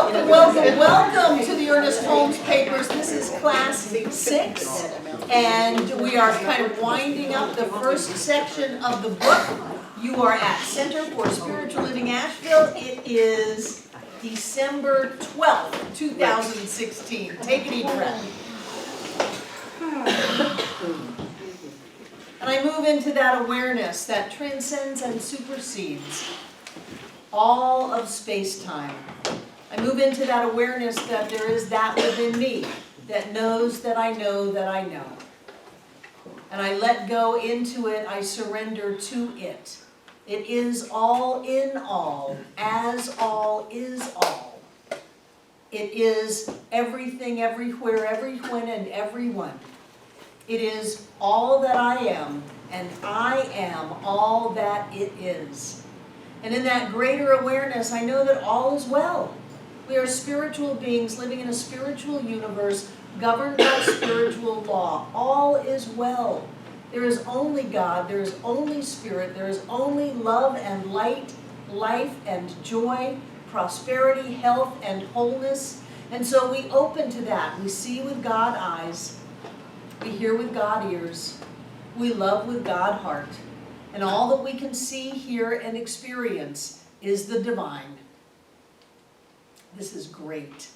Welcome, welcome, welcome to the Ernest Holmes papers. This is class 6, and we are kind of winding up the first section of the book. You are at Center for Spiritual Living Asheville. It is December 12th, 2016. Take a deep breath. And I move into that awareness that transcends and supersedes all of space-time. I move into that awareness that there is that within me that knows that I know that I know. And I let go into it, I surrender to it. It is all in all, as all is all. It is everything, everywhere, every when, and everyone. It is all that I am, and I am all that it is. And in that greater awareness, I know that all is well. We are spiritual beings living in a spiritual universe governed by spiritual law. All is well. There is only God, there is only spirit, there is only love and light, life and joy, prosperity, health and wholeness. And so we open to that. We see with God eyes, we hear with God ears, we love with God heart. And all that we can see, hear, and experience is the divine. This is great.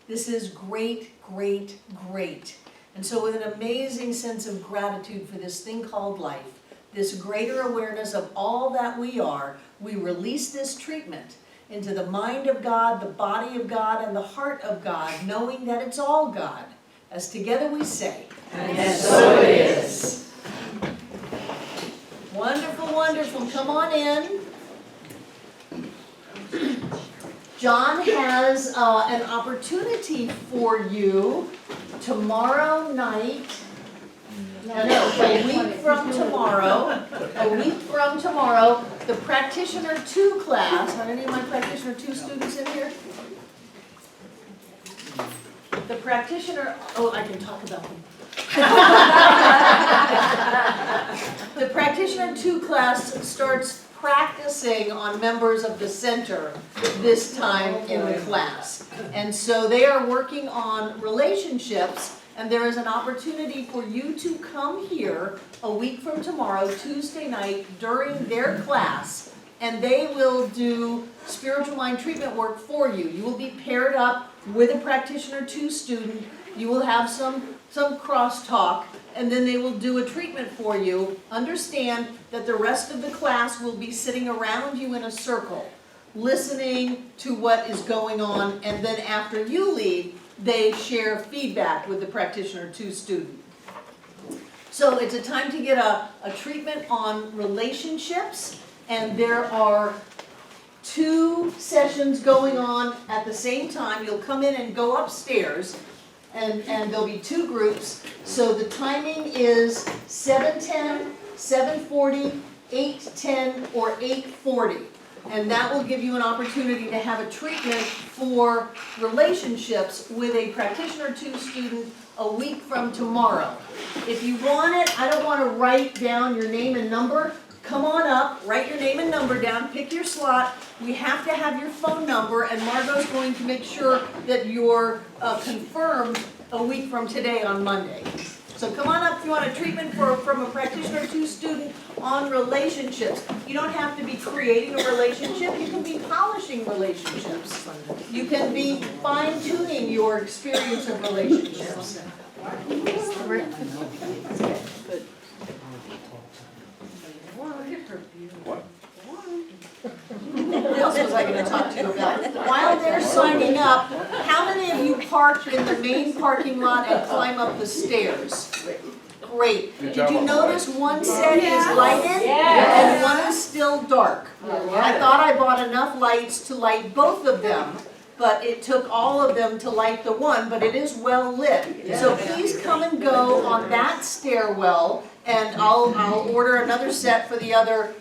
This is great, great, great. And so with an amazing sense of gratitude for this thing called life, this greater awareness of all that we are, we release this treatment into the mind of God, the body of God, and the heart of God, knowing that it's all God. As together we say, and so it is. Wonderful, wonderful. Come on in. John has an opportunity for you tomorrow night. A week from tomorrow. The Practitioner 2 class. Are any of my Practitioner 2 students in here? The Practitioner, I can talk about them. The Practitioner 2 class starts practicing on members of the center this time in the class. And so they are working on relationships, and there is an opportunity for you to come here a week from tomorrow, Tuesday night, during their class, and they will do spiritual mind treatment work for you. You will be paired up with a Practitioner 2 student. You will have some crosstalk, and then they will do a treatment for you. Understand that the rest of the class will be sitting around you in a circle, listening to what is going on, and then after you leave, they share feedback with the Practitioner 2 student. So it's a time to get a treatment on relationships, and there are 2 sessions going on at the same time. You'll come in and go upstairs, and there'll be 2 groups. So the timing is 7:10, 7:40, 8:10, or 8:40. And that will give you an opportunity to have a treatment for relationships with a Practitioner 2 student a week from tomorrow. If you want it, I don't want to write down your name and number. Come on up, write your name and number down, pick your slot. We have to have your phone number, and Margot's going to make sure that you're confirmed a week from today on Monday. So come on up if you want a treatment from a Practitioner 2 student on relationships. You don't have to be creating a relationship, you can be polishing relationships. You can be fine-tuning your experience of relationships. What else was I going to talk to you about? While they're signing up, how many of you park in the main parking lot and climb up the stairs? Great. Did you notice one set is lighted and one is still dark? I thought I bought enough lights to light both of them, but it took all of them to light the one, but it is well lit. So please come and go on that stairwell, and I'll order another set for the other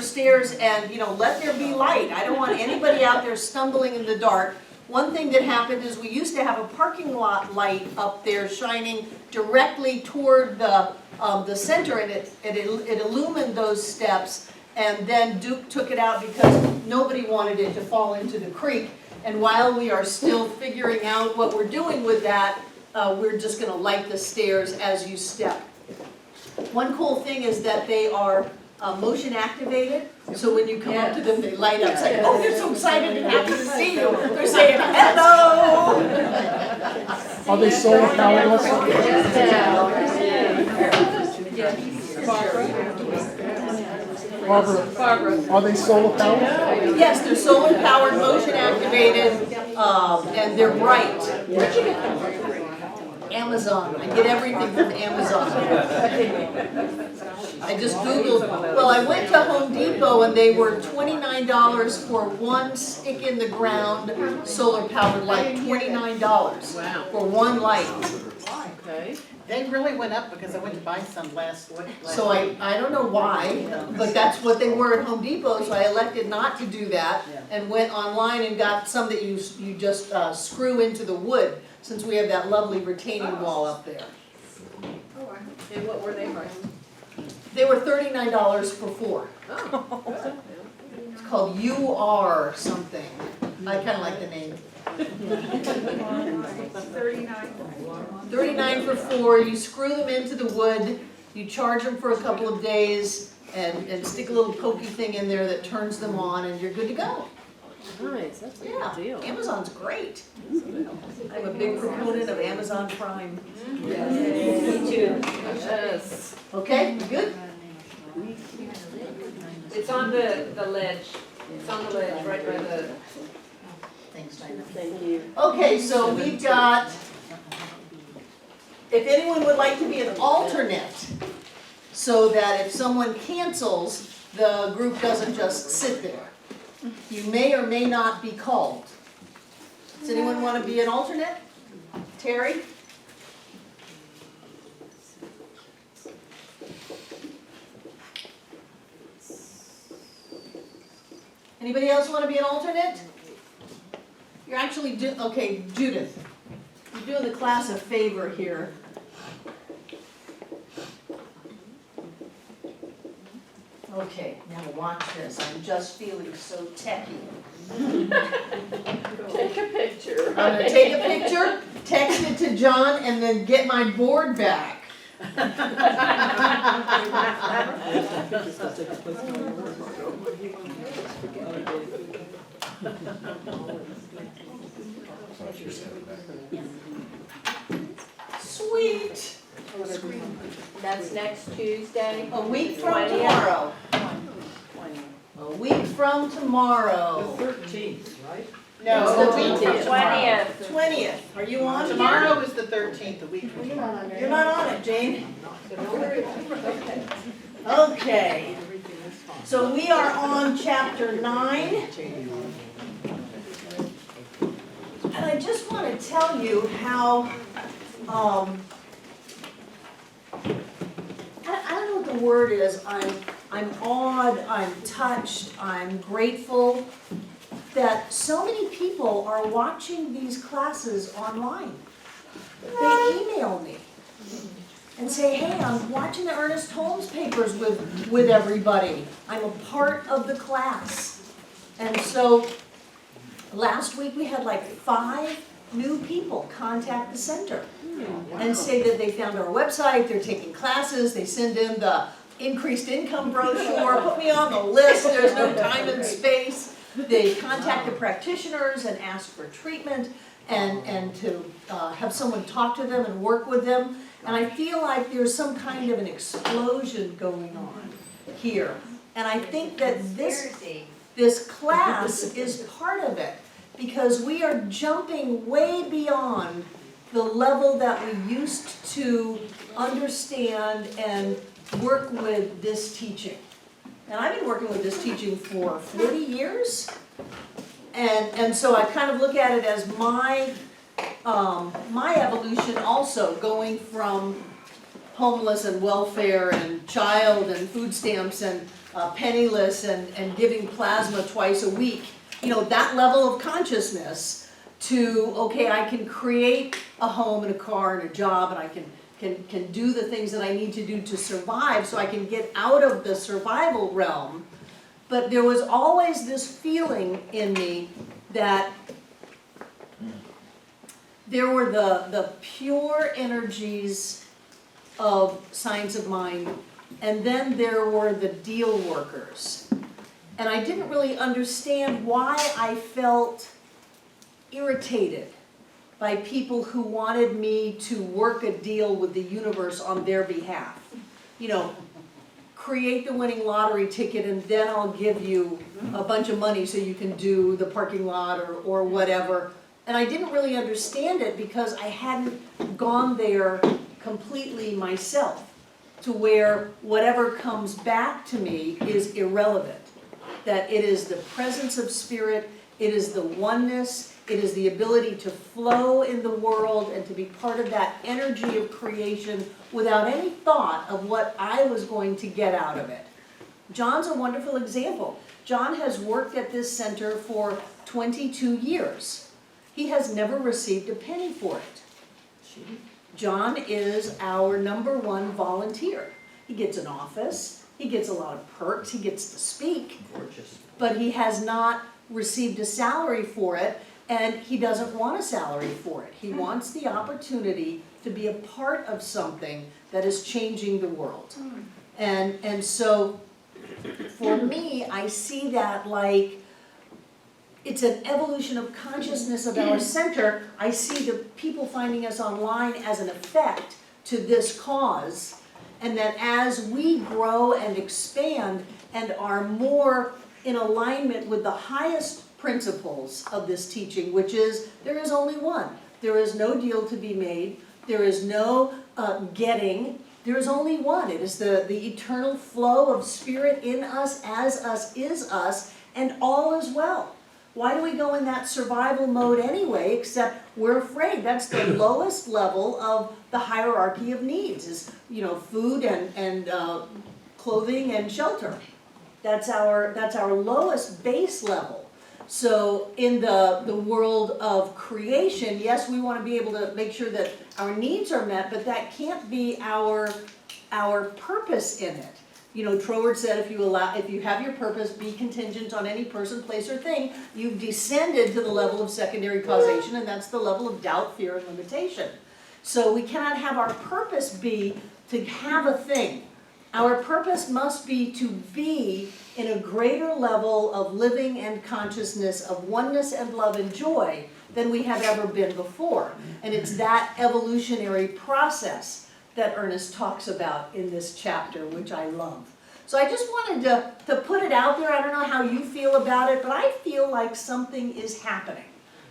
stairs, and let there be light. I don't want anybody out there stumbling in the dark. One thing that happened is we used to have a parking lot light up there shining directly toward the center, and it illumined those steps. And then Duke took it out because nobody wanted it to fall into the creek. And while we are still figuring out what we're doing with that, we're just gonna light the stairs as you step. One cool thing is that they are motion activated, so when you come up to them, they light up. It's like, oh, they're so excited and happy to see you. They're saying, hello! Are they solar powerless? Barbara, are they solar powered? Yes, they're solar powered, motion activated, and they're bright. Where'd you get them? Amazon. I get everything from Amazon. I just Googled, well, I went to Home Depot and they were $29 for one stick in the ground solar powered light, $29 for one light. Okay. They really went up because I went to buy some last week. So I don't know why, but that's what they were at Home Depot, so I elected not to do that and went online and got some that you just screw into the wood, since we have that lovely retaining wall up there. And what were they priced? They were $39 for four. Oh. It's called UR something. I kinda like the name. 39 for four. You screw them into the wood, you charge them for a couple of days, and stick a little pokey thing in there that turns them on, and you're good to go. Nice, that's a Yeah, good deal. Amazon's great. I'm a big proponent of Amazon Prime. Me too. Yes. Okay, you good? It's on the ledge. It's on the ledge, right by the. Thanks, Dinah. Thank you. Okay, so we've got, if anyone would like to be an alternate, so that if someone cancels, the group doesn't just sit there. You may or may not be called. Does anyone want to be an alternate? Terry? Anybody else want to be an alternate? You're actually, okay, Judith, you're doing the class a favor here. Okay, now watch this, I'm just feeling so techie. Take a picture. I'm gonna take a picture, text it to John, and then get my board back. Sweet. That's next Tuesday. A week from tomorrow. A week from tomorrow. 13th, right? No, It's the week from tomorrow. 20th. Are you on here? Tomorrow is the 13th, the week from tomorrow. You're not on it, Jane. Okay. So we are on chapter 9. And I just want to tell you how, I don't know what the word is. I'm awed, I'm touched, I'm grateful that so many people are watching these classes online. They email me and say, hey, I'm watching the Ernest Holmes papers with everybody. I'm a part of the class. And so last week we had like 5 new people contact the center and say that they found our website, they're taking classes, they send in the increased income brochure, put me on the list, there's no time and space. They contact the practitioners and ask for treatment and to have someone talk to them and work with them. And I feel like there's some kind of an explosion going on here. And I think that this class is part of it, because we are jumping way beyond the level that we used to understand and work with this teaching. And I've been working with this teaching for 40 years. And so I kind of look at it as my evolution also, going from homeless and welfare and child and food stamps and penniless and giving plasma twice a week. You know, that level of consciousness to, okay, I can create a home and a car and a job, and I can do the things that I need to do to survive, so I can get out of the survival realm But there was always this feeling in me that there were the pure energies of Science of Mind, and then there were the deal workers. And I didn't really understand why I felt irritated by people who wanted me to work a deal with the universe on their behalf. You know, create the winning lottery ticket and then I'll give you a bunch of money so you can do the parking lot or whatever. And I didn't really understand it because I hadn't gone there completely myself, to where whatever comes back to me is irrelevant. That it is the presence of spirit, it is the oneness, it is the ability to flow in the world and to be part of that energy of creation without any thought of what I was going to get out of it. John's a wonderful example. John has worked at this center for 22 years. He has never received a penny for it. John is our #1 volunteer. He gets an office, he gets a lot of perks, he gets to speak, but he has not received a salary for it, and he doesn't want a salary for it. He wants the opportunity to be a part of something that is changing the world. And so for me, I see that like it's an evolution of consciousness of our center. I see the people finding us online as an effect to this cause, and that as we grow and expand and are more in alignment with the highest principles of this teaching, which is there is only one. There is no deal to be made. There is no getting. There is only one. It is the eternal flow of spirit in us, as us, is us, and all is well. Why do we go in that survival mode anyway, except we're afraid? That's the lowest level of the hierarchy of needs, is, you know, food and clothing and shelter. That's our lowest base level. So in the world of creation, yes, we want to be able to make sure that our needs are met, but that can't be our purpose in it. You know, Troward said, if you have your purpose be contingent on any person, place, or thing, you've descended to the level of secondary causation, and that's the level of doubt, fear, and limitation. So we cannot have our purpose be to have a thing. Our purpose must be to be in a greater level of living and consciousness of oneness and love and joy than we have ever been before. And it's that evolutionary process that Ernest talks about in this chapter, which I love. So I just wanted to put it out there. I don't know how you feel about it, but I feel like something is happening.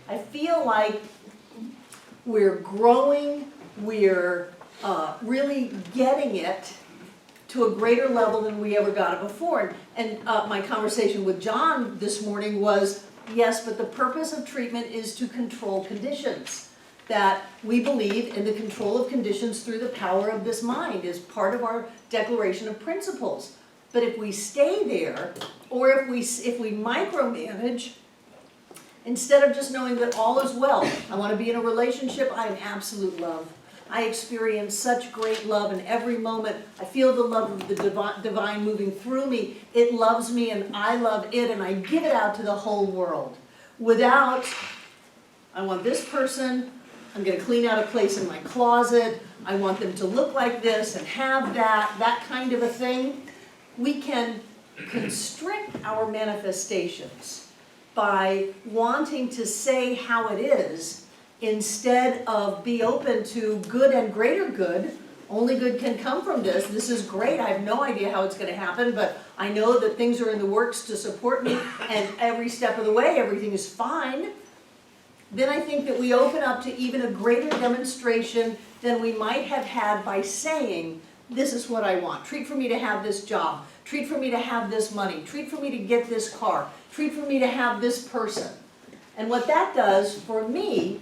I feel like we're growing, we're really getting it to a greater level than we ever got it before. And my conversation with John this morning was, yes, but the purpose of treatment is to control conditions. That we believe in the control of conditions through the power of this mind is part of our declaration of principles. But if we stay there, or if we micromanage, instead of just knowing that all is well, I want to be in a relationship, I am absolute love. I experience such great love in every moment. I feel the love of the divine moving through me. It loves me and I love it, and I give it out to the whole world. Without, I want this person, I'm going to clean out a place in my closet, I want them to look like this and have that kind of a thing. We can constrict our manifestations by wanting to say how it is, instead of be open to good and greater good. Only good can come from this. This is great. I have no idea how it's going to happen, but I know that things are in the works to support me, and every step of the way, everything is fine. Then I think that we open up to even a greater demonstration than we might have had by saying, this is what I want. Treat for me to have this job. Treat for me to have this money. Treat for me to get this car. Treat for me to have this person. And what that does for me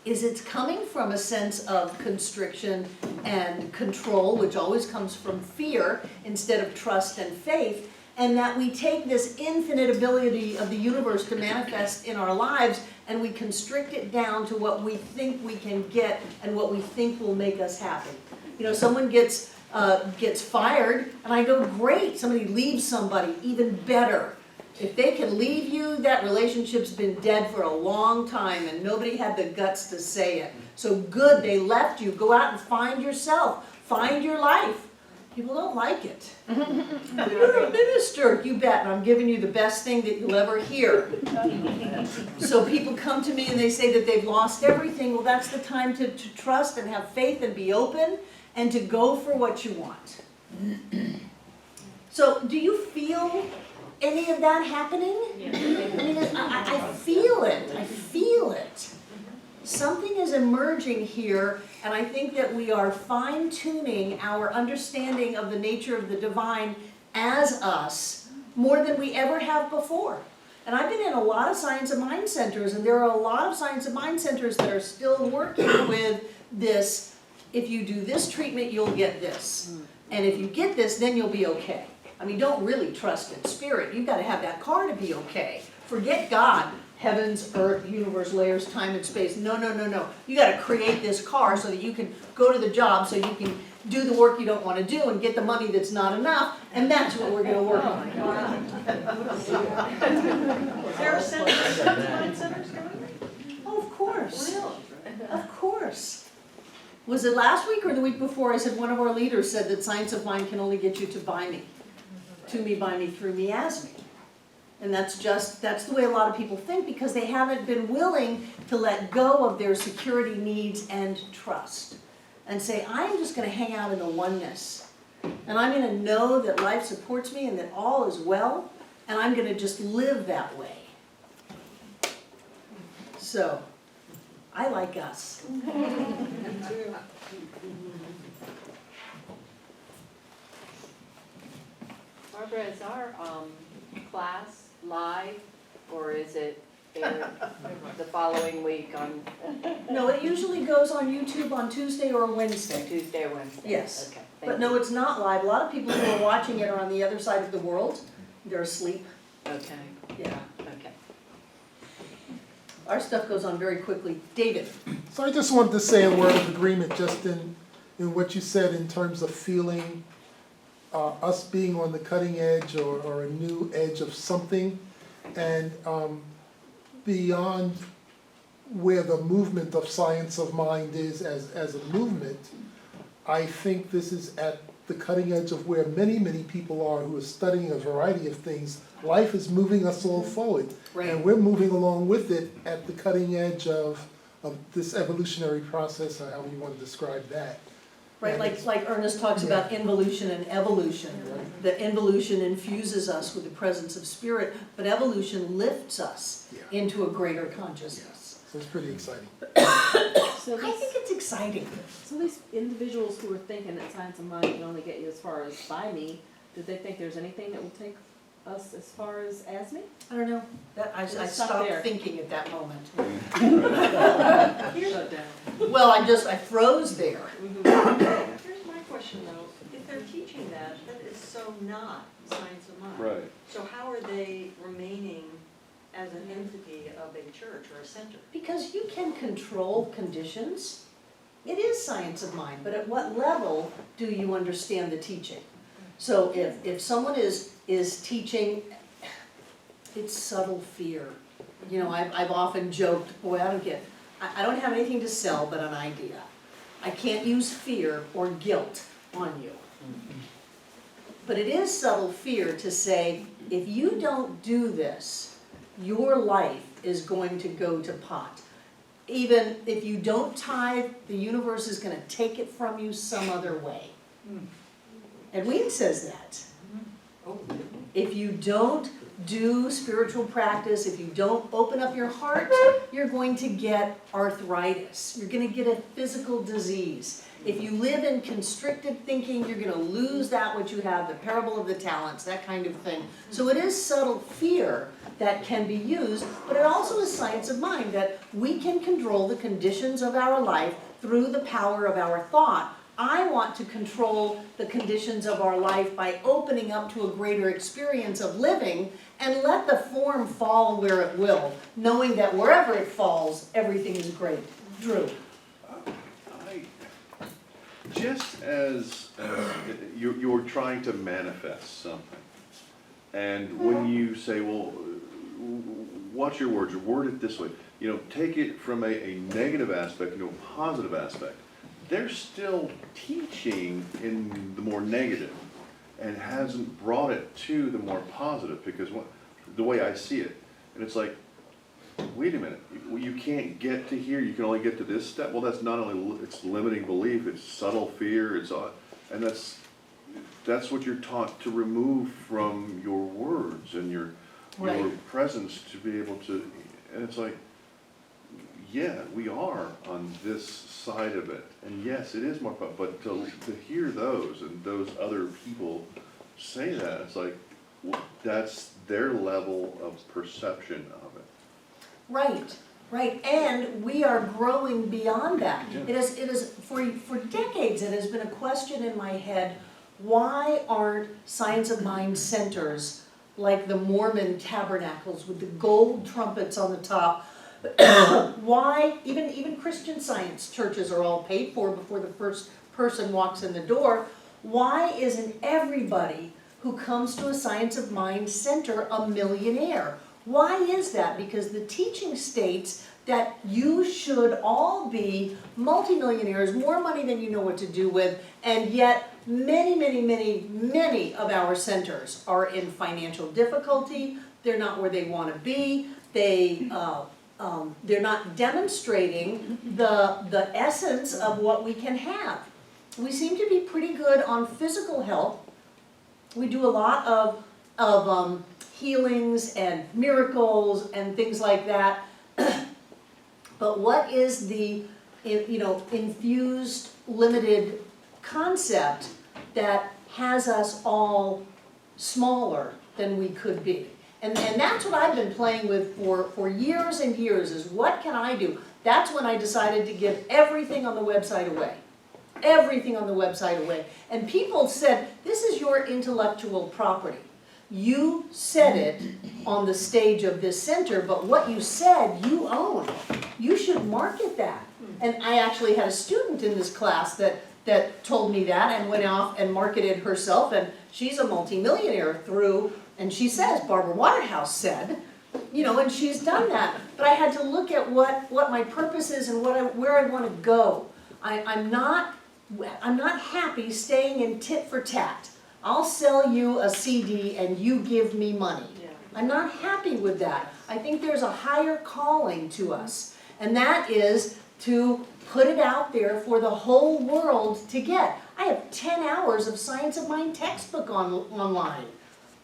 is it's coming from a sense of constriction and control, which always comes from fear instead of trust and faith, and that we take this infinite ability of the universe to manifest in our lives and we constrict it down to what we think we can get and what we think will make us happy. You know, someone gets gets fired, and I go, great, somebody leaves somebody, even better. If they can leave you, that relationship's been dead for a long time and nobody had the guts to say it. So good, they left you. Go out and find yourself. Find your life. People don't like it. You're a minister, you bet, and I'm giving you the best thing that you'll ever hear. So people come to me and they say that they've lost everything. Well, that's the time to trust and have faith and be open and to go for what you want. So do you feel any of that happening? I mean, I feel it. I feel it. Something is emerging here, and I think that we are fine-tuning our understanding of the nature of the divine as us more than we ever have before. And I've been in a lot of Science of Mind centers, and there are a lot of Science of Mind centers that are still working with this, if you do this treatment, you'll get this. And if you get this, then you'll be okay. I mean, don't really trust in spirit. You've got to have that car to be okay. Forget God, heavens, earth, universe, layers, time and space. No, no, no, no. You got to create this car so that you can go to the job, so you can do the work you don't want to do and get the money that's not enough, and that's what we're going to work on. Is there a Science Centers going? Oh, of course. Of course. Was it last week or the week before? I said one of our leaders said that Science of Mind can only get you to by me. To me, by me, through me, as me. And that's the way a lot of people think, because they haven't been willing to let go of their security needs and trust. And say, I'm just going to hang out in the oneness. And I'm going to know that life supports me and that all is well. And I'm going to just live that way. So, I like us. Barbara, is our class live, or is it aired the following week on No, it usually goes on YouTube on Tuesday or Wednesday. Tuesday or Wednesday? Yes. Okay, But thank no, you. it's not live. A lot of people who are watching it are on the other side of the world. They're asleep. Okay, Yeah. okay. Our stuff goes on very quickly. David? So I just wanted to say a word of agreement just in what you said in terms of feeling us being on the cutting edge or a new edge of something, and beyond where the movement of Science of Mind is as a movement. I think this is at the cutting edge of where many, many people are who are studying a variety of things. Life is moving us all forward. Right. And we're moving along with it at the cutting edge of this evolutionary process, or however you want to describe that. Right, like Ernest talks about involution and evolution. The involution infuses us with the presence of spirit, but evolution lifts us into a greater consciousness. So it's pretty exciting. So I think it's exciting. these individuals who are thinking that Science of Mind can only get you as far as by me, do they think there's anything that will take us as far as me? I don't know, I Let's stop stopped there. thinking at that moment. Shut down. Well, I froze there. Here's my question though, if they're teaching that, that is so not Science of Mind. Right. So how are they remaining as an entity of a church or a center? Because you can control conditions. It is Science of Mind, but at what level do you understand the teaching? So if someone is teaching, it's subtle fear. You know, I've often joked, boy, I don't have anything to sell but an idea. I can't use fear or guilt on you. But it is subtle fear to say, if you don't do this, your life is going to go to pot. Even if you don't tithe, the universe is going to take it from you some other way. Edwene says that. If you don't do spiritual practice, if you don't open up your heart, you're going to get arthritis. You're going to get a physical disease. If you live in constricted thinking, you're going to lose that which you have, the parable of the talents, that kind of thing. So it is subtle fear that can be used, but it also is Science of Mind, that we can control the conditions of our life through the power of our thought. I want to control the conditions of our life by opening up to a greater experience of living and let the form fall where it will, knowing that wherever it falls, everything is great. Drew. just as you're trying to manifest something, and when you say, well, watch your words, or word it this way, you know, take it from a negative aspect into a positive aspect. They're still teaching in the more negative, and hasn't brought it to the more positive, because the way I see it, and it's like, wait a minute, you can't get to here, you can only get to this step. Well, that's not only, it's limiting belief, it's subtle fear, and that's what you're taught to remove from your words and your presence, to be able to, and it's like, yeah, we are on this side of it, and yes, it is more fun, but to hear those and those other people say that, it's like, that's their level of perception of it. Right, and we are growing beyond that. Yeah. It is, for decades, it has been a question in my head, why aren't Science of Mind centers like the Mormon tabernacles with the gold trumpets on the top? Why, even Christian Science churches are all paid for before the first person walks in the door. Why isn't everybody who comes to a Science of Mind center a millionaire? Why is that? Because the teaching states that you should all be multimillionaires, more money than you know what to do with, and yet many of our centers are in financial difficulty. They're not where they want to be. They're not demonstrating the essence of what we can have. We seem to be pretty good on physical health. We do a lot of healings and miracles and things like that. But what is the, you know, infused, limited concept that has us all smaller than we could be? And that's what I've been playing with for years and years, is what can I do? That's when I decided to give everything on the website away. Everything on the website away. And people said, this is your intellectual property. You said it on the stage of this center, but what you said, you own. You should market that. And I actually had a student in this class that told me that, and went off and marketed herself, and she's a multimillionaire through, and she says, Barbara Waterhouse said, you know, and she's done that. But I had to look at what my purpose is and where I want to go. I'm not happy staying in tit for tat. I'll sell you a CD and you give me money. Yeah. I'm not happy with that. I think there's a higher calling to us, and that is to put it out there for the whole world to get. I have 10 hours of Science of Mind textbook online,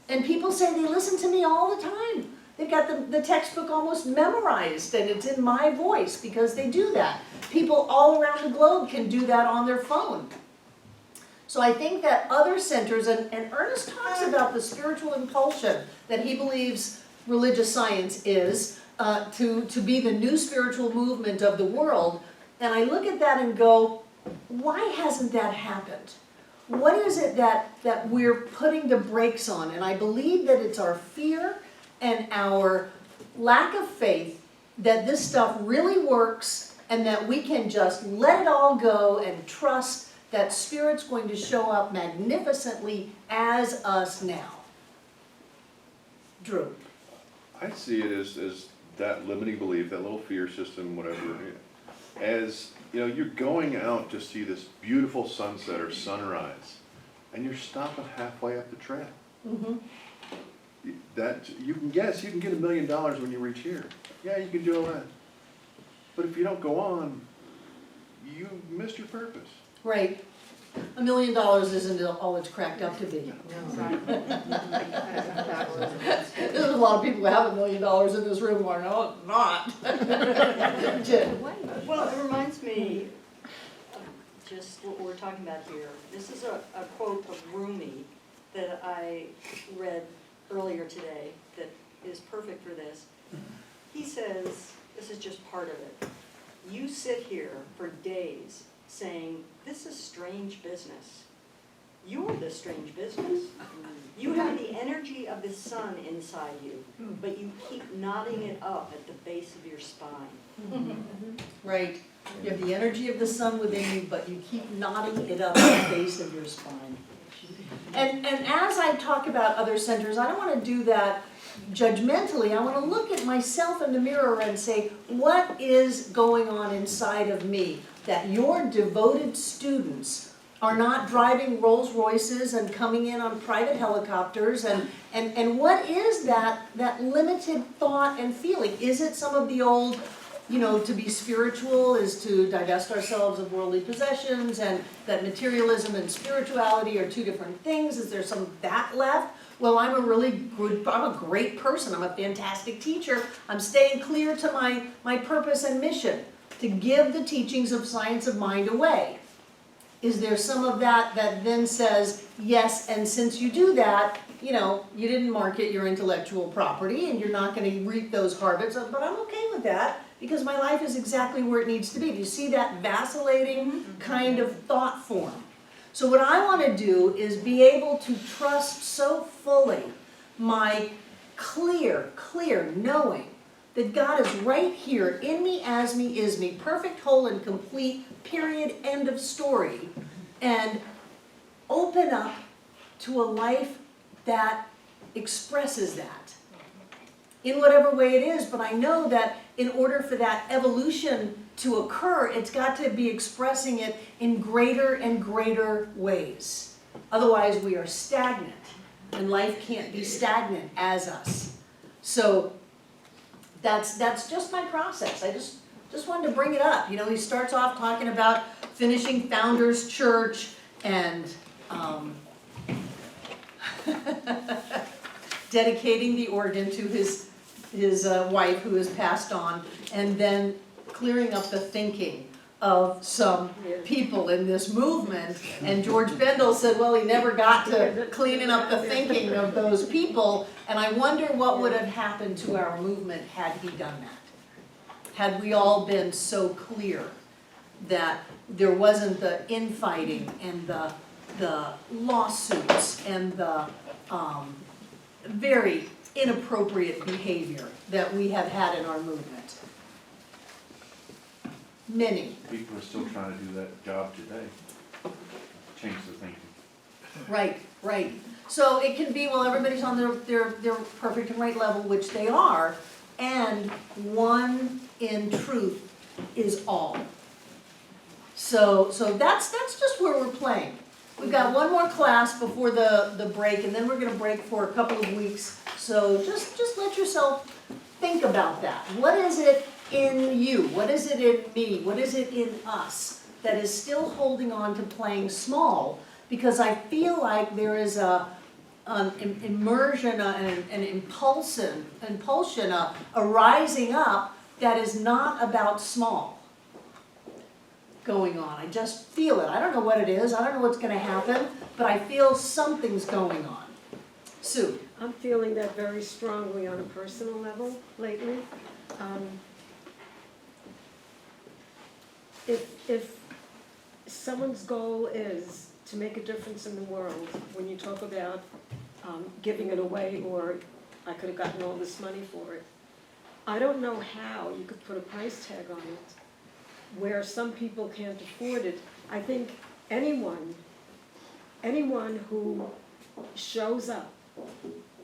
and people say they listen to me all the time. They've got the textbook almost memorized, and it's in my voice because they do that. People all around the globe can do that on their phone. So I think that other centers, and Ernest talks about the spiritual impulsion that he believes religious science is, to be the new spiritual movement of the world. And I look at that and go, why hasn't that happened? What is it that we're putting the brakes on? And I believe that it's our fear and our lack of faith that this stuff really works, and that we can just let it all go and trust that Spirit's going to show up magnificently as us now. Drew. I see it as that limiting belief, that little fear system, whatever, as, you know, you're going out to see this beautiful sunset or sunrise, and you're stopping halfway up the trail. Mm-hmm. That, you can get $1 million when you reach here. Yeah, you can do all that. But if you don't go on, you missed your purpose. Right. $1 million isn't all it's cracked up to be. There's a lot of people who have $1 million in this room who are not. Well, it reminds me of just what we're talking about here. This is a quote of Rumi that I read earlier today that is perfect for this. He says, this is just part of it, you sit here for days saying, this is strange business. you're the strange business. You have the energy of the sun inside you, but you keep knotting it up at the base of your spine. Right. You have the energy of the sun within you, but you keep knotting it up at the base of your spine. And as I talk about other centers, I don't want to do that judgmentally. I want to look at myself in the mirror and say, what is going on inside of me that your devoted students are not driving Rolls Royces and coming in on private helicopters, and what is that limited thought and feeling? Is it some of the old, to be spiritual is to divest ourselves of worldly possessions, and that materialism and spirituality are two different things? Is there some of that left? Well, I'm a great person, I'm a fantastic teacher, I'm staying clear to my purpose and mission, to give the teachings of science of mind away. Is there some of that then says, yes, and since you do that, you didn't market your intellectual property and you're not going to reap those harvests, but I'm okay with that because my life is exactly where it needs to be. Do you see that vacillating kind of thought form? So what I want to do is be able to trust so fully my clear knowing that God is right here in me, as me, is me, perfect, whole, and complete, period, end of story, and open up to a life that expresses that in whatever way it is. But I know that in order for that evolution to occur, it's got to be expressing it in greater and greater ways. Otherwise, we are stagnant, and life can't be stagnant as us. So that's just my process. I just wanted to bring it up. He starts off talking about finishing Founders Church and dedicating the organ to his wife who has passed on, and then clearing up the thinking of some people in this movement. And George Bendel said, well, he never got to cleaning up the thinking of those people, and I wonder what would have happened to our movement had he done that. Had we all been so clear that there wasn't the infighting and the lawsuits and the very inappropriate behavior that we have had in our movement. Many. People are still trying to do that job today, change the thinking. Right. So it can be, well, everybody's on their perfect and right level, which they are, and one in truth is all. So that's just where we're playing. We've got one more class before the break, and then we're gonna break for a couple of weeks. So just let yourself think about that. What is it in you? What is it in me? What is it in us that is still holding on to playing small? Because I feel like there is an immersion, an impulsion, a rising up that is not about small going on. I just feel it. I don't know what it is. I don't know what's going to happen, but I feel something's going on. Sue. I'm feeling that very strongly on a personal level lately. If someone's goal is to make a difference in the world, when you talk about giving it away, or I could have gotten all this money for it, I don't know how you could put a price tag on it where some people can't afford it. I think anyone who shows up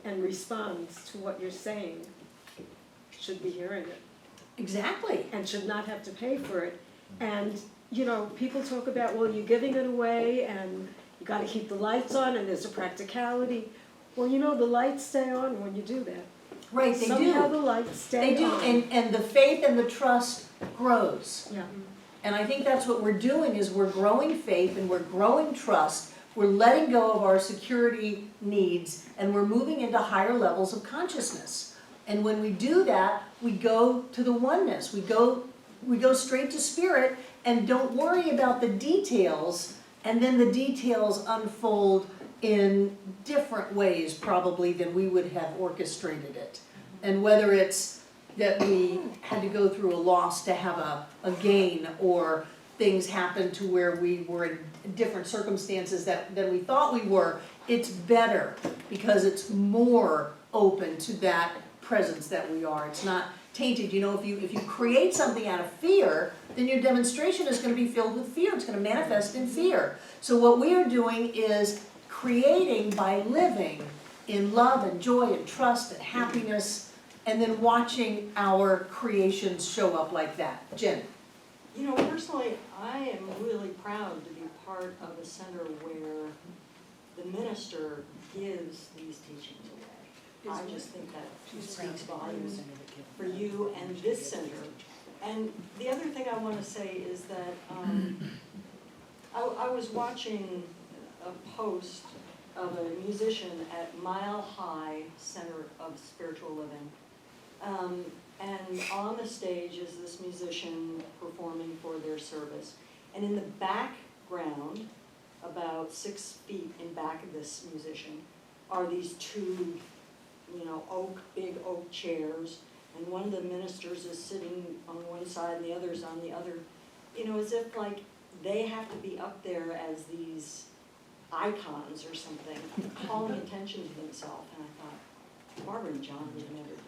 and responds to what you're saying should be hearing it. Exactly. And should not have to pay for it. And, people talk about, well, you're giving it away and you gotta keep the lights on and there's a practicality. Well, the lights stay on when you do that. Right, they do. Somehow the lights stay on. They do, and the faith and the trust grows. Yeah. And I think that's what we're doing, is we're growing faith and we're growing trust. We're letting go of our security needs and we're moving into higher levels of consciousness. And when we do that, we go to the oneness. We go straight to spirit and don't worry about the details, and then the details unfold in different ways probably than we would have orchestrated it. And whether it's that we had to go through a loss to have a gain, or things happen to where we were in different circumstances than we thought we were, it's better because it's more open to that presence that we are. It's not tainted. You know, if you create something out of fear, then your demonstration is going to be filled with fear. It's going to manifest in fear. So what we are doing is creating by living in love and joy and trust and happiness, and then watching our creations show up like that. Jen. You know, personally, I am really proud to be part of a center where the minister gives these teachings away. I just think that speaks volumes for you and this center. And the other thing I want to say is that I was watching a post of a musician at Mile High Center of Spiritual Living. And on the stage is this musician performing for their service. And in the background, about 6 feet in back of this musician, are these two, you know, big oak chairs. And one of the ministers is sitting on one side and the other's on the other. You know, as if like they have to be up there as these icons or something, calling attention to themselves. And I thought, Barbara and John would never do that.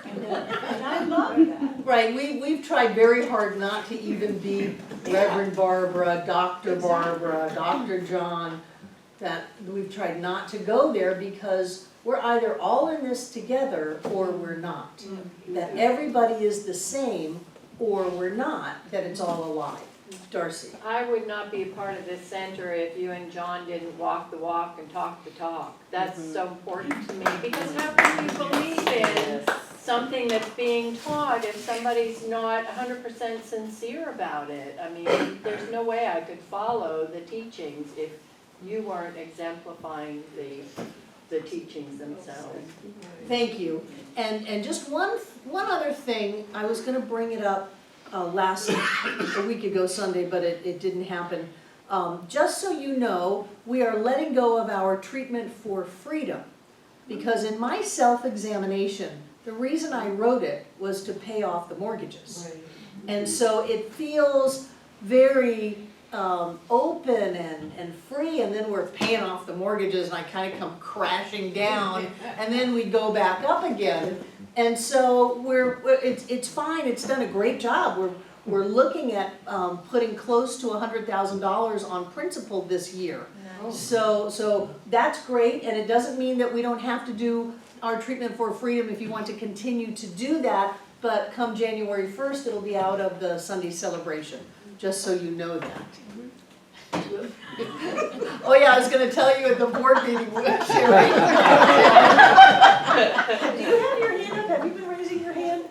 And I love that. Right, we've tried very hard not to even be Reverend Barbara, Dr. Barbara, Dr. John, that we've tried not to go there because we're either all in this together or we're not. That everybody is the same or we're not, that it's all a lie. Darcy. I would not be a part of this center if you and John didn't walk the walk and talk the talk. That's so important to me, because how can you believe in something that's being taught if somebody's not 100% sincere about it? I mean, there's no way I could follow the teachings if you weren't exemplifying the teachings themselves. Thank you. And just one other thing, I was gonna bring it up a week ago Sunday, but it didn't happen. Just so you know, we are letting go of our treatment for freedom. Because in my self-examination, the reason I wrote it was to pay off the mortgages. Right. And so it feels very open and free, and then we're paying off the mortgages and I kind of come crashing down, and then we go back up again. And so it's fine, it's done a great job. We're looking at putting close to $100,000 on principal this year. So that's great, and it doesn't mean that we don't have to do our treatment for freedom if you want to continue to do that, but come January 1st, it'll be out of the Sunday celebration, just so you know that. Oh yeah, I was gonna tell you at the board meeting, Sherry. Do you have your hand up? Have you been raising your hand?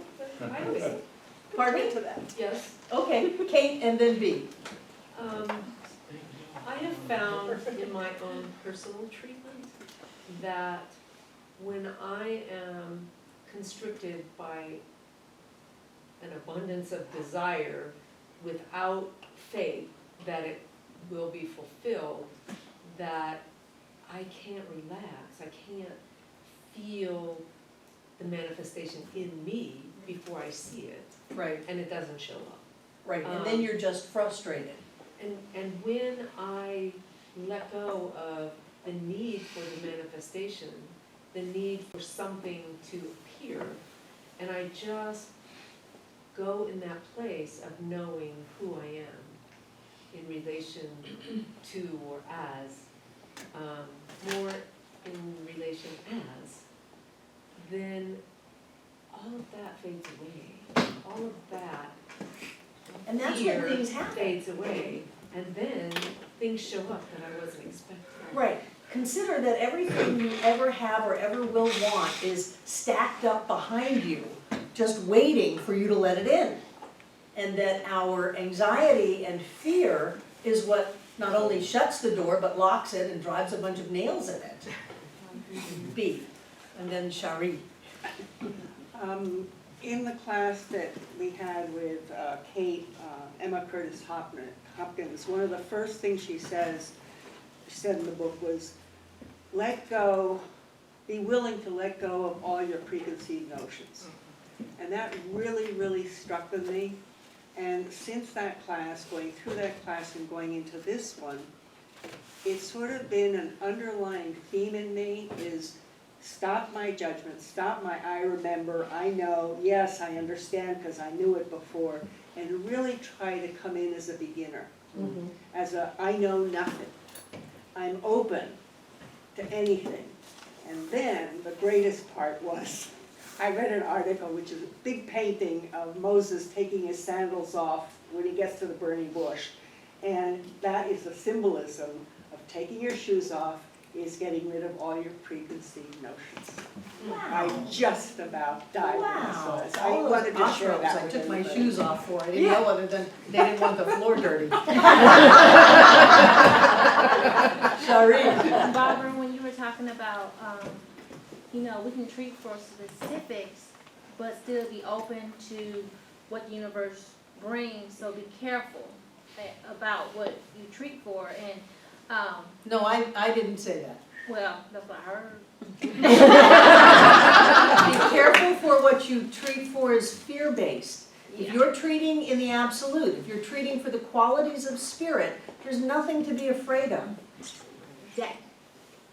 Pardon me? Yes, Okay, Kate and then B. I have found in my own personal treatment that when I am constricted by an abundance of desire without faith that it will be fulfilled, that I can't relax, I can't feel the manifestation in me before I see it, Right, and it doesn't show up. right, and then you're just frustrated. And when I let go of the need for the manifestation, the need for something to appear, and I just go in that place of knowing who I am in relation to or as, more in relation as, then all of that fades away. All of that And that's when fear things happen. fades away, and then things show up that I wasn't expecting. Right, consider that everything you ever have or ever will want is stacked up behind you, just waiting for you to let it in. And that our anxiety and fear is what not only shuts the door, but locks it and drives a bunch of nails in it. B, and then Shari. In the class that we had with Kate, Emma Curtis Hopkins, one of the first things she said in the book was, let go, be willing to let go of all your preconceived notions. And that really, really struck with me, And since that class, going through that class and going into this one, it's sort of been an underlying theme in me is stop my judgment, stop my I remember, I know, yes, I understand because I knew it before, and really try to come in as a beginner, as a I know nothing. I'm open to anything. And then the greatest part was, I read an article, which is a big painting of Moses taking his sandals off when he gets to the burning bush. And that is the symbolism of taking your shoes off is getting rid of all your preconceived notions. I just about died when I saw this. I All wanted those to share ashrams that I with took my everybody. shoes off for, I didn't know other than they didn't want the floor dirty. Sorry. Barbara, when you were talking about, you know, we can treat for specifics, but still be open to what the universe brings, so be careful about what you treat for, and, No, I didn't say that. well, that's what I heard. Be careful for what you treat for is fear-based. If you're treating in the absolute, if you're treating for the qualities of spirit, there's nothing to be afraid of. Exactly.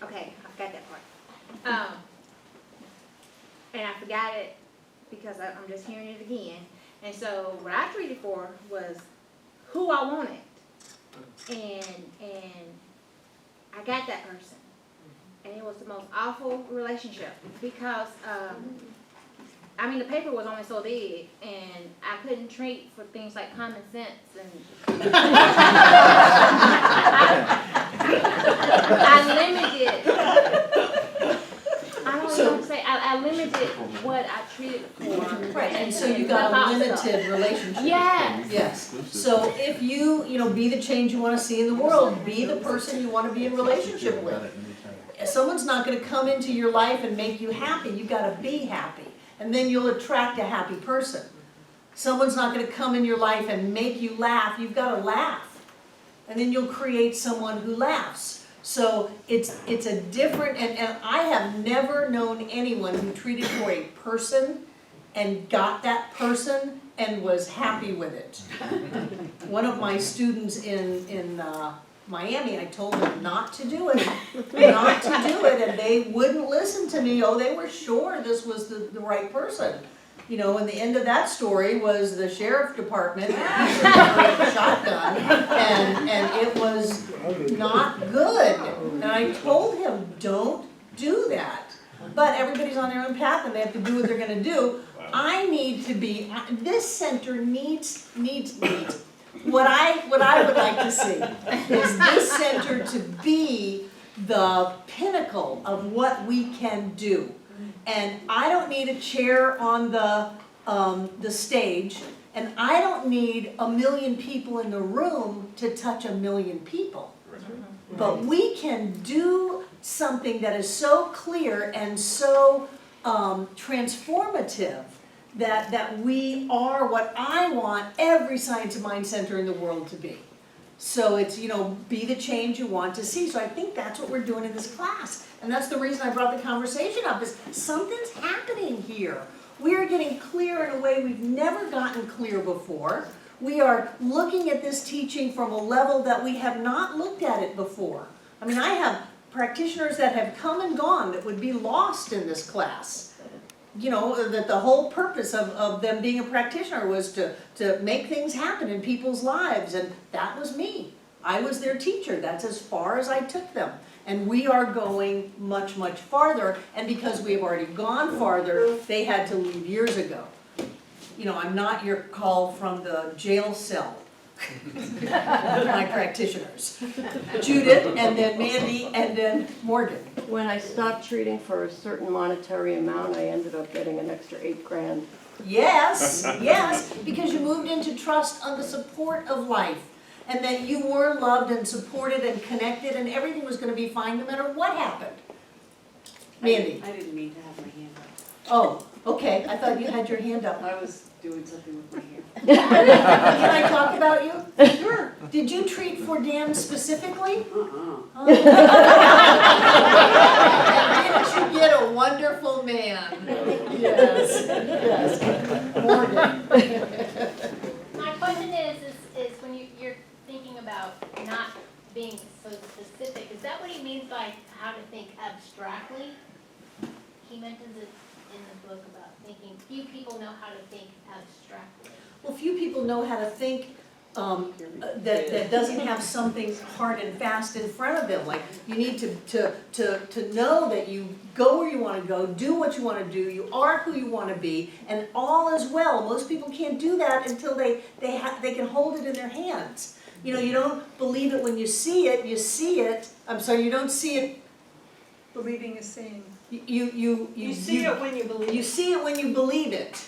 Okay, I forgot that part. And I forgot it because I'm just hearing it again. And so what I treated for was who I wanted. And I got that person. And it was the most awful relationship because, I mean, the paper was only so big and I couldn't treat for things like common sense and I limited, I don't know what to say, I limited what I treated for. Right, and so you got a limited relationship. Yes. Yes, so if you be the change you want to see in the world, be the person you want to be in relationship with. Someone's not going to come into your life and make you happy, you got to be happy, and then you'll attract a happy person. Someone's not going to come in your life and make you laugh, you've got to laugh, and then you'll create someone who laughs. So it's a different, and I have never known anyone who treated for a person and got that person and was happy with it. One of my students in Miami, I told them not to do it, and they wouldn't listen to me. Oh, they were sure this was the right person. And the end of that story was the sheriff department shotgun, and it was not good. And I told him, don't do that. But everybody's on their own path and they have to do what they're gonna do. I need to be, this center needs what I would like to see is this center to be the pinnacle of what we can do. And I don't need a chair on the stage, and I don't need 1 million people in the room to touch 1 million people. But we can do something that is so clear and so transformative that we are what I want every Science of Mind center in the world to be. So it's, be the change you want to see. So I think that's what we're doing in this class. And that's the reason I brought the conversation up, is something's happening here. We are getting clear in a way we've never gotten clear before. We are looking at this teaching from a level that we have not looked at it before. I mean, I have practitioners that have come and gone that would be lost in this class. That the whole purpose of them being a practitioner was to make things happen in people's lives, and that was me. I was their teacher. That's as far as I took them. And we are going much, much farther, and because we have already gone farther, they had to leave years ago. I'm not your call from the jail cell. My practitioners. Judith, and then Mandy, and then Morgan. When I stopped treating for a certain monetary amount, I ended up getting an extra $8,000. Yes, yes, because you moved into trust on the support of life, and that you were loved and supported and connected, and everything was going to be fine no matter what happened. Mandy. I didn't mean to have my hand up. Oh, okay, I thought you had your hand up. I was doing something with my hair. Can I talk about you? Sure. Did you treat for Dan specifically? Uh-uh. Didn't you get a wonderful man? Yes, yes. Morgan. My question about not being so specific. Is that what he means by how to think abstractly? He mentions it in the book about thinking, few people know how to think abstractly. Well, few people know how to think that doesn't have something hard and fast in front of them. Like, you need to know that you go where you want to go, do what you want to do, you are who you want to be, and all is well. Most people can't do that until they can hold it in their hands. You know, you don't believe it when you see it, you see it. I'm sorry, you don't see it. Believing is seeing. You see it when you believe it. You see it when you believe it.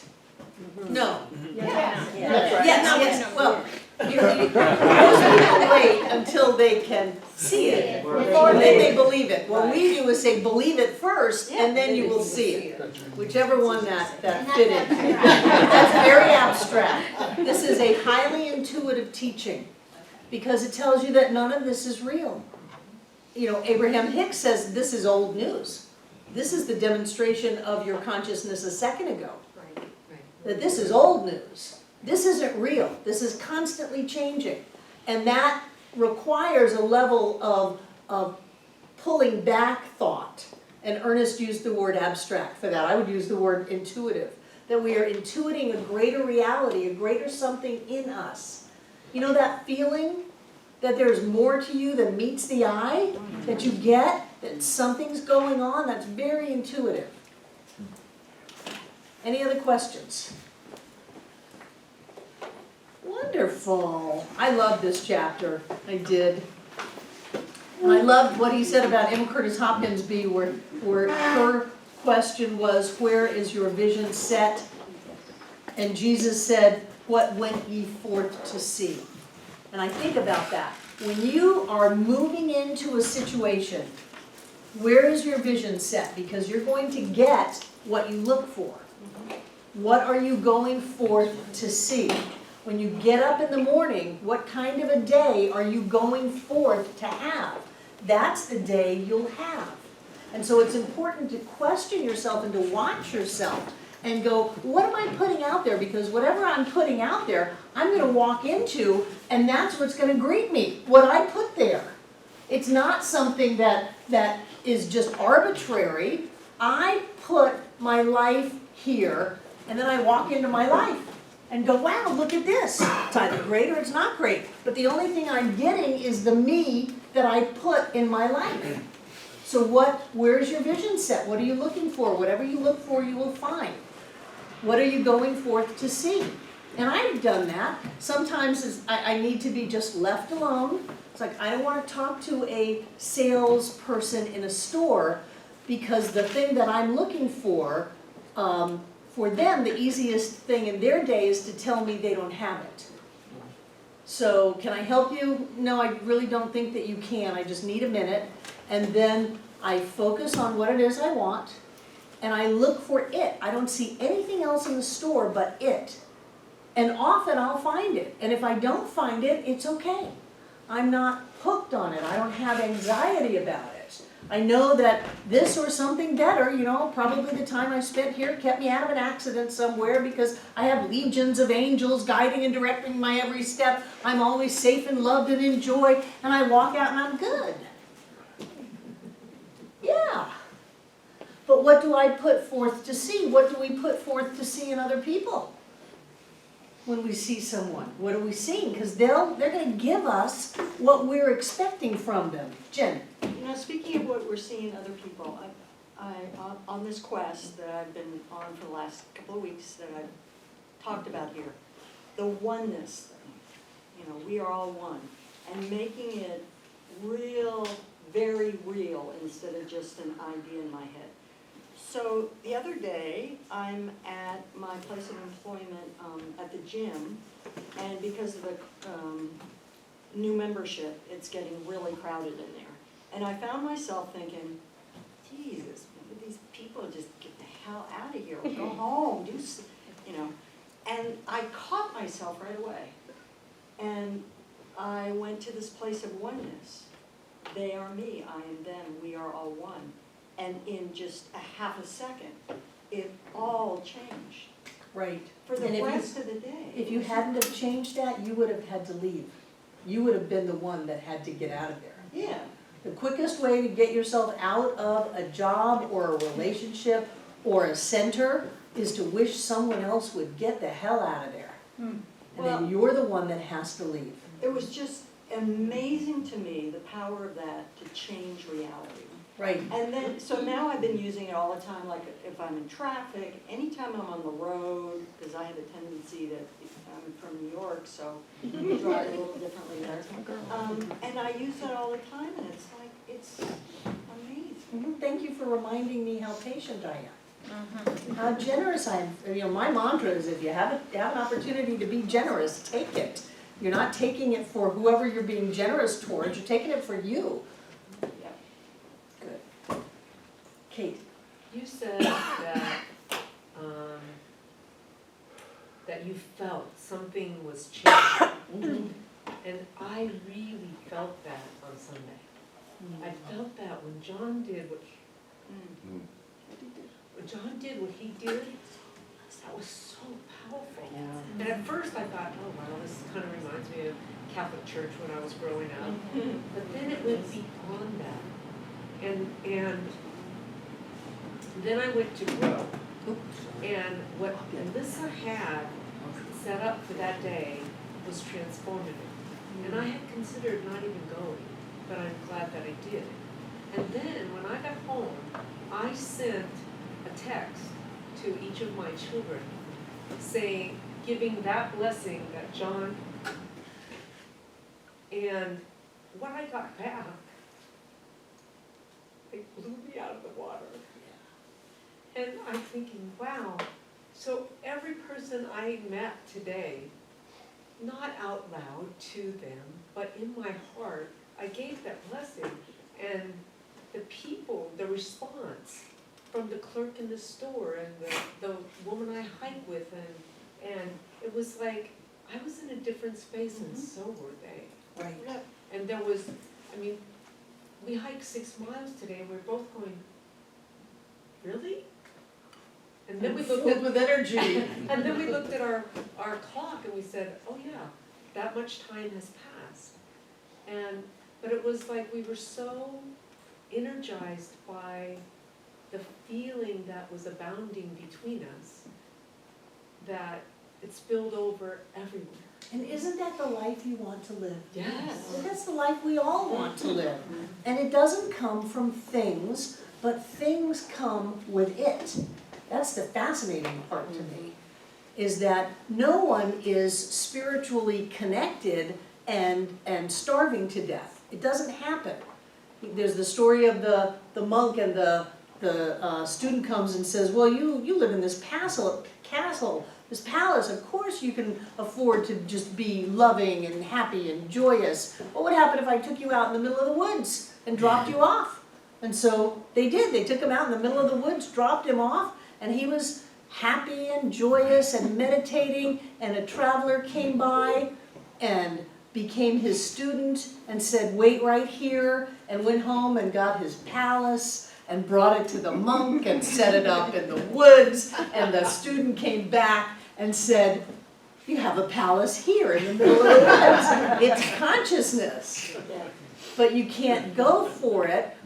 No. Yes. Yes, well, most people wait until they can see it, and then they believe it. What we do is say, believe it first, and then you will see it. Whichever one that fit in. That's very abstract. This is a highly intuitive teaching, because it tells you that none of this is real. You know, Abraham Hicks says this is old news. This is the demonstration of your consciousness a second ago. That this is old news. This isn't real. This is constantly changing. And that requires a level of pulling back thought. And Ernest used the word abstract for that. I would use the word intuitive. That we are intuiting a greater reality, a greater something in us. You know that feeling that there's more to you than meets the eye? That you get? That something's going on? That's very intuitive. Any other questions? Wonderful. I love this chapter. I did. And I loved what he said about M. Curtis Hopkins B, where her question was, where is your vision set? And Jesus said, what went ye forth to see? And I think about that. When you are moving into a situation, where is your vision set? Because you're going to get what you look for. What are you going forth to see? When you get up in the morning, what kind of a day are you going forth to have? That's the day you'll have. And so it's important to question yourself and to watch yourself and go, what am I putting out there? Because whatever I'm putting out there, I'm going to walk into, and that's what's going to greet me, what I put there. It's not something that is just arbitrary. I put my life here, and then I walk into my life and go, wow, look at this. It's either great or it's not great. But the only thing I'm getting is the me that I put in my life. So where's your vision set? What are you looking for? Whatever you look for, you will find. What are you going forth to see? And I've done that. Sometimes I need to be just left alone. It's like, I don't want to talk to a salesperson in a store, because the thing that I'm looking for them, the easiest thing in their day is to tell me they don't have it. So, can I help you? No, I really don't think that you can. I just need a minute. And then I focus on what it is I want, and I look for it. I don't see anything else in the store but it. And often I'll find it. And if I don't find it, it's okay. I'm not hooked on it. I don't have anxiety about it. I know that this or something better, you know, probably the time I spent here kept me out of an accident somewhere, because I have legions of angels guiding and directing my every step. I'm always safe and loved and in joy, and I walk out and I'm good. Yeah. But what do I put forth to see? What do we put forth to see in other people? When we see someone, what are we seeing? Because they're going to give us what we're expecting from them. Jen? You know, speaking of what we're seeing in other people, on this quest that I've been on for the last couple of weeks that I've talked about here, the oneness thing, you know, we are all one, and making it real, very real, instead of just an idea in my head. So the other day, I'm at my place of employment at the gym, and because of the new membership, it's getting really crowded in there. And I found myself thinking, Jesus, these people just get the hell out of here, or go home, you know. And I caught myself right away. And I went to this place of oneness. They are me, I am them, we are all one. And in just a half a second, it all changed. Right. For the rest of the day. If you hadn't have changed that, you would have had to leave. you would have been the one that had to get out of there. Yeah. The quickest way to get yourself out of a job or a relationship or a center is to wish someone else would get the hell out of there. And then you're the one that has to leave. It was just amazing to me, the power of that to change reality. Right. And then, so now I've been using it all the time, like if I'm in traffic, anytime I'm on the road, because I have a tendency to, I'm from New York, so we drive a little differently there. And I use that all the time, and it's like, it's amazing. Thank you for reminding me how patient I am. How generous I am. You know, my mantra is if you have an opportunity to be generous, take it. You're not taking it for whoever you're being generous towards, you're taking it for you. Good. Kate. You said that, that you felt something was changing. And I really felt that on Sunday. I felt that when John did what he did, that was so powerful. And at first I thought, oh wow, this kind of reminds me of Catholic Church when I was growing up. But then it went beyond that. And then I went to grow. And what Alyssa had set up for that day was transformative. And I had considered not even going, but I'm glad that I did. And then when I got home, I sent a text to each of my children saying, giving that blessing that John, and when I got back, it blew me out of the water. And I'm thinking, wow, so every person I met today, not out loud to them, but in my heart, I gave that blessing. And the people, the response from the clerk in the store and the woman I hike with, and it was like, I was in a different space and so were they. Right. And there was, I mean, we hiked 6 miles today and we're both going, really? And then we looked Filled with energy. and then we looked at our clock and we said, oh yeah, that much time has passed. But it was like we were so energized by the feeling that was abounding between us that it spilled over everywhere. And isn't that the life you want to live? Yes. That's the life we all want to live. And it doesn't come from things, but things come with it. That's the fascinating part to me, is that no one is spiritually connected and starving to death. It doesn't happen. There's the story of the monk and the student comes and says, well, you live in this castle, this palace, of course you can afford to just be loving and happy and joyous. What would happen if I took you out in the middle of the woods and dropped you off? And so they did. They took him out in the middle of the woods, dropped him off, and he was happy and joyous and meditating, and a traveler came by and became his student and said, wait right here, and went home and got his palace and brought it to the monk and set it up in the woods, and the student came back and said, you have a palace here in the middle of the woods. It's consciousness. But you can't go for it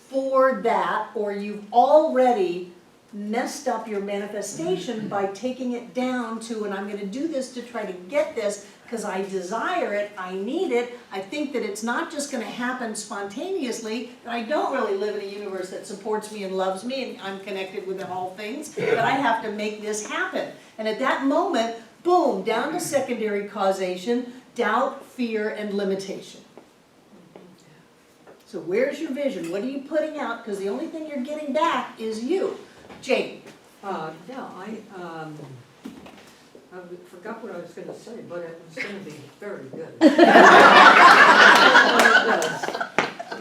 for that, or you've already messed up your manifestation by taking it down to, and I'm going to do this to try to get this because I desire it, I need it, I think that it's not just going to happen spontaneously, that I don't really live in a universe that supports me and loves me and I'm connected with all things, but I have to make this happen. And at that moment, boom, down to secondary causation, doubt, fear, and limitation. So where's your vision? What are you putting out? Because the only thing you're getting back is you. Jane. I forgot what I was going to say, but it was going to be very good.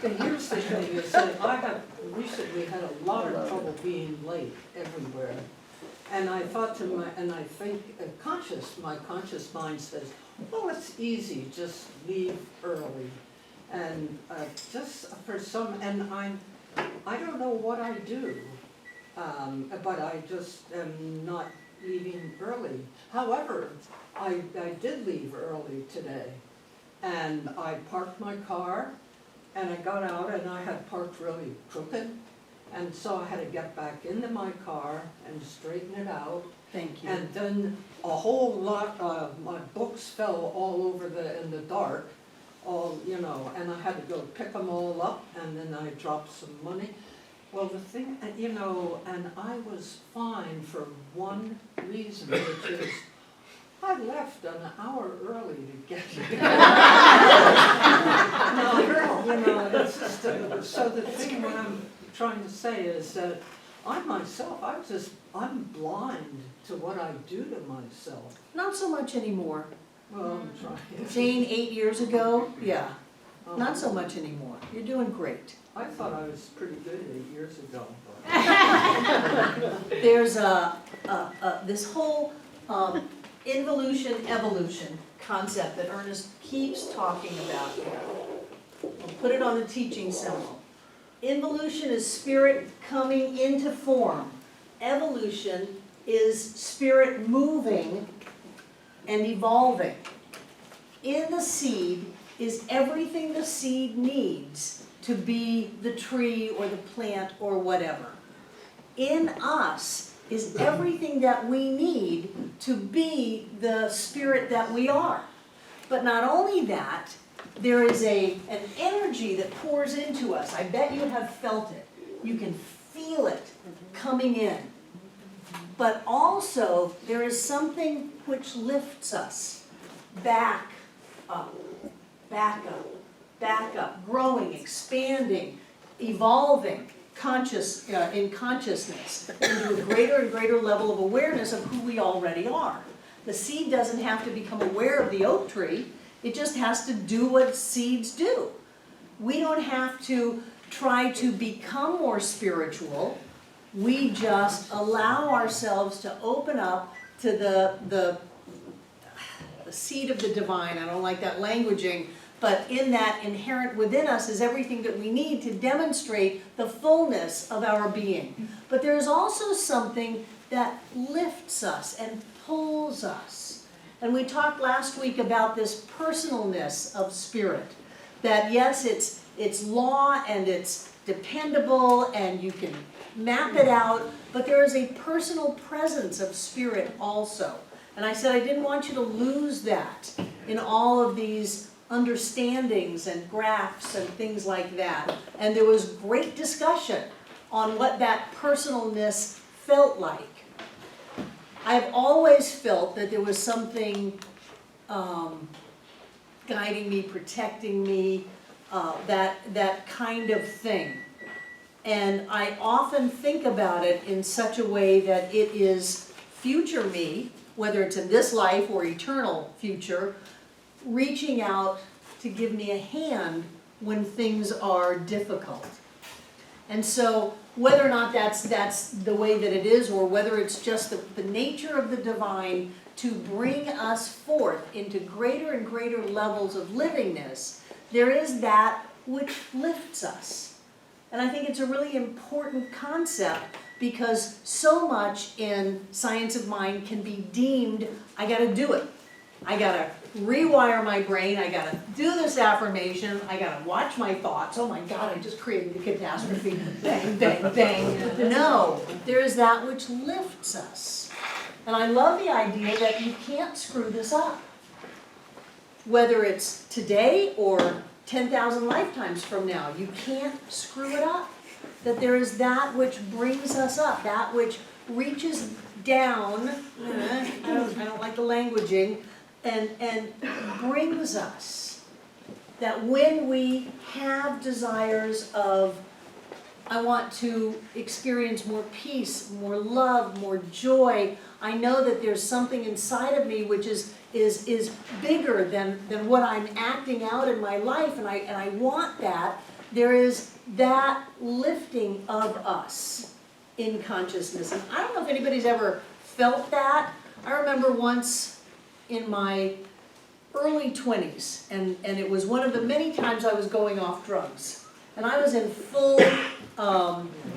And here's the thing, is that I have recently had a lot of trouble being late everywhere. And I thought to I think my conscious mind says, well, it's easy, just leave early. And just for I don't know what I do, but I just am not leaving early. However, I did leave early today, And I parked my car, and I got out, and I had parked really crooked. And so I had to get back into my car and straighten it out. Thank you. And then a whole lot of my books fell all over in the dark, and I had to go pick them all up, and then I dropped some money. Well, the thing, and I was fined for one reason, which is I left an hour early to get here. So the thing, what I'm trying to say is that I myself, I'm blind to what I do to myself. Not so much anymore. Well, I'm trying. Jane, 8 years ago, yeah, not so much anymore. You're doing great. I thought I was pretty good 8 years ago. There's this whole involution, evolution concept that Ernest keeps talking about here. We'll put it on the teaching symbol. Involution is spirit coming into form. Evolution is spirit moving and evolving. In the seed is everything the seed needs to be the tree or the plant or whatever. In us is everything that we need to be the spirit that we are. But not only that, there is an energy that pours into us. I bet you have felt it. You can feel it coming in. But also, there is something which lifts us back up, back up, back up, growing, expanding, evolving in consciousness into a greater and greater level of awareness of who we already are. The seed doesn't have to become aware of the oak tree. It just has to do what seeds do. We don't have to try to become more spiritual. We just allow ourselves to open up to the seed of the divine. I don't like that languaging, but in that inherent within us is everything that we need to demonstrate the fullness of our being. But there's also something that lifts us and pulls us. And we talked last week about this personalness of spirit. That yes, it's law and it's dependable and you can map it out, but there is a personal presence of spirit also. And I said I didn't want you to lose that in all of these understandings and graphs and things like that. And there was great discussion on what that personalness felt like. I've always felt that there was something guiding me, protecting me, that kind of thing. And I often think about it in such a way that it is future me, whether it's in this life or eternal future, reaching out to give me a hand when things are difficult. And so whether or not that's the way that it is, or whether it's just the nature of the divine to bring us forth into greater and greater levels of livingness, there is that which lifts us. And I think it's a really important concept because so much in science of mind can be deemed, I gotta do it. I gotta rewire my brain, I gotta do this affirmation, I gotta watch my thoughts, oh my God, I just created a catastrophe, bang, bang, bang. No, there is that which lifts us. And I love the idea that you can't screw this up. Whether it's today or 10,000 lifetimes from now, you can't screw it up. That there is that which brings us up, that which reaches down, I don't like the languaging, and brings us. That when we have desires of, I want to experience more peace, more love, more joy, I know that there's something inside of me which is bigger than what I'm acting out in my life, and I want that. There is that lifting of us in consciousness. And I don't know if anybody's ever felt that. I remember once in my early 20s, and it was one of the many times I was going off drugs. And I was in full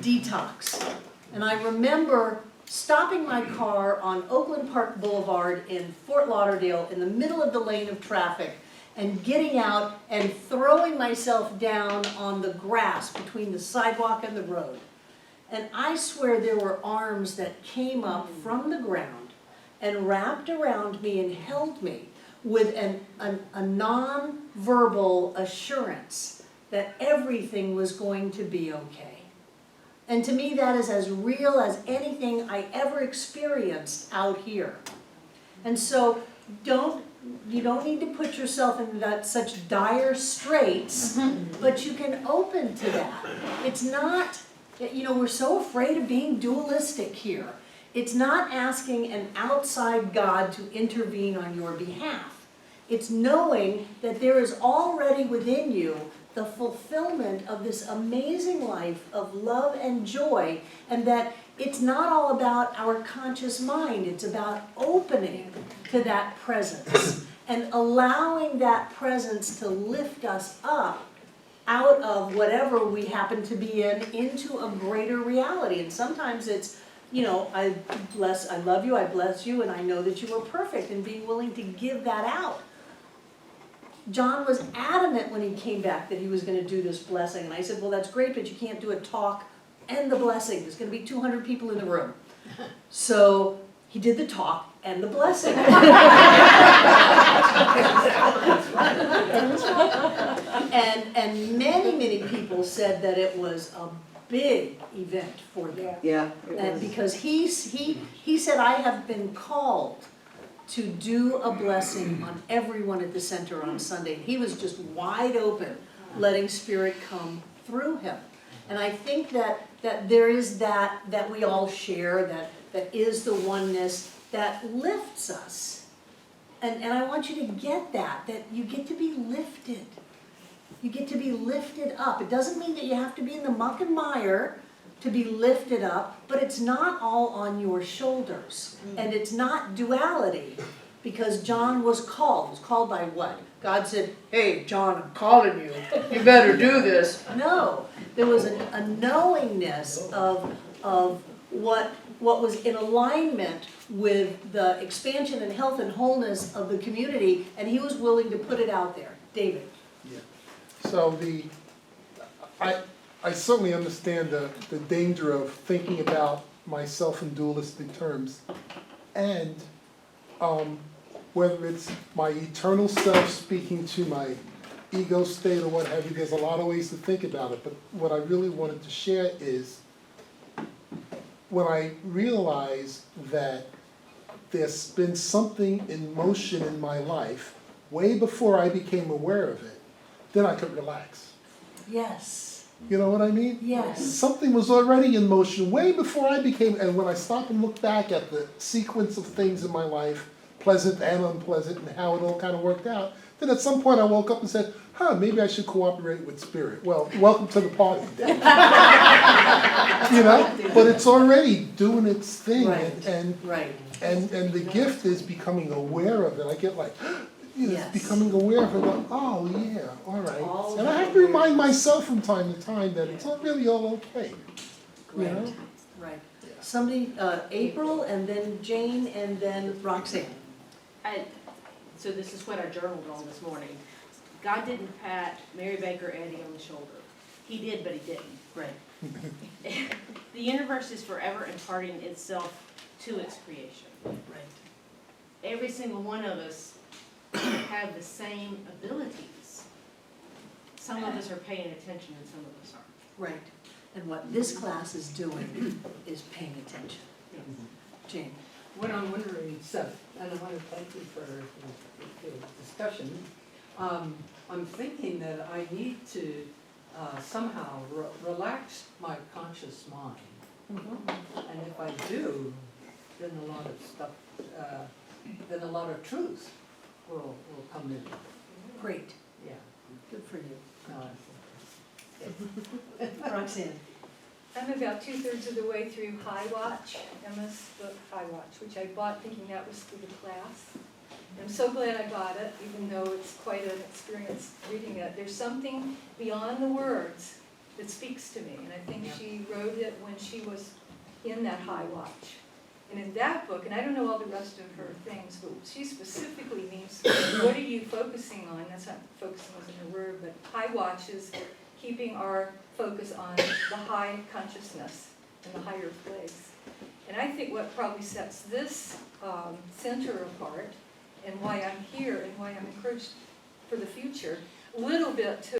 detox. And I remember stopping my car on Oakland Park Boulevard in Fort Lauderdale in the middle of the lane of traffic and getting out and throwing myself down on the grass between the sidewalk and the road. And I swear there were arms that came up from the ground and wrapped around me and held me with a non-verbal assurance that everything was going to be okay. And to me, that is as real as anything I ever experienced out here. And so you don't need to put yourself in such dire straits, but you can open to that. It's not, we're so afraid of being dualistic here. It's not asking an outside God to intervene on your behalf. It's knowing that there is already within you the fulfillment of this amazing life of love and joy, and that it's not all about our conscious mind, it's about opening to that presence and allowing that presence to lift us up out of whatever we happen to be in into a greater reality. And sometimes it's, I love you, I bless you, and I know that you are perfect, and being willing to give that out. John was adamant when he came back that he was going to do this blessing. And I said, well, that's great, but you can't do a talk and the blessing. There's going to be 200 people in the room. So he did the talk and the blessing. and many people said that it was a big event for them. Yeah. And because he said, I have been called to do a blessing on everyone at the center on Sunday. He was just wide open, letting Spirit come through him. And I think that there is that we all share, that is the oneness that lifts us. And I want you to get that you get to be lifted. You get to be lifted up. It doesn't mean that you have to be in the muck and mire to be lifted up, but it's not all on your shoulders. And it's not duality, because John was called. He was called by what? God said, hey, John, I'm calling you. You better do this. No, there was a knowingness of what was in alignment with the expansion and health and wholeness of the community, and he was willing to put it out there. David. Yeah. So I certainly understand the danger of thinking about myself in dualistic terms, and whether it's my eternal self speaking to my ego state or what have you, there's a lot of ways to think about it, but what I really wanted to share is when I realized that there's been something in motion in my life way before I became aware of it, then I could relax. Yes. You know what I mean? Yes. Something was already in motion way before I became, and when I stop and look back at the sequence of things in my life, pleasant and unpleasant, and how it all kind of worked out, then at some point I woke up and said, maybe I should cooperate with Spirit. Well, welcome to the party. But it's already doing its thing, Right. and the gift is becoming aware of it. I get like, Yes. becoming aware of it, like, oh yeah, all right. And I have to remind myself from time to time that it's not really all okay. You know? Right. Somebody, April, and then Jane, and then Roxanne. So this is what I journaled on this morning. God didn't pat Mary Baker Eddy on the shoulder. He did, but he didn't. Right. The universe is forever imparting itself to its creation. Right. Every single one of us have the same abilities. Some of us are paying attention and some of us aren't. Right. And what this class is doing is paying attention. Jane. What I'm wondering, Seth, and I want to thank you for the discussion, I'm thinking that I need to somehow relax my conscious mind. And if I do, then a lot of stuff, then a lot of truth will come in. Great. Yeah. Good for you. No, Roxanne. I'm about 2/3 of the way through High Watch, Emma's book High Watch, which I bought thinking that was for the class. I'm so glad I got it, even though it's quite an experience reading it. There's something beyond the words that speaks to me, and I think she wrote it when she was in that High Watch. And in that book, and I don't know all the rest of her things, but she specifically means, what are you focusing on? That's not focusing wasn't her word, but high watch is keeping our focus on the high consciousness and the higher place. And I think what probably sets this center apart, and why I'm here, and why I'm encouraged for the future, a little bit to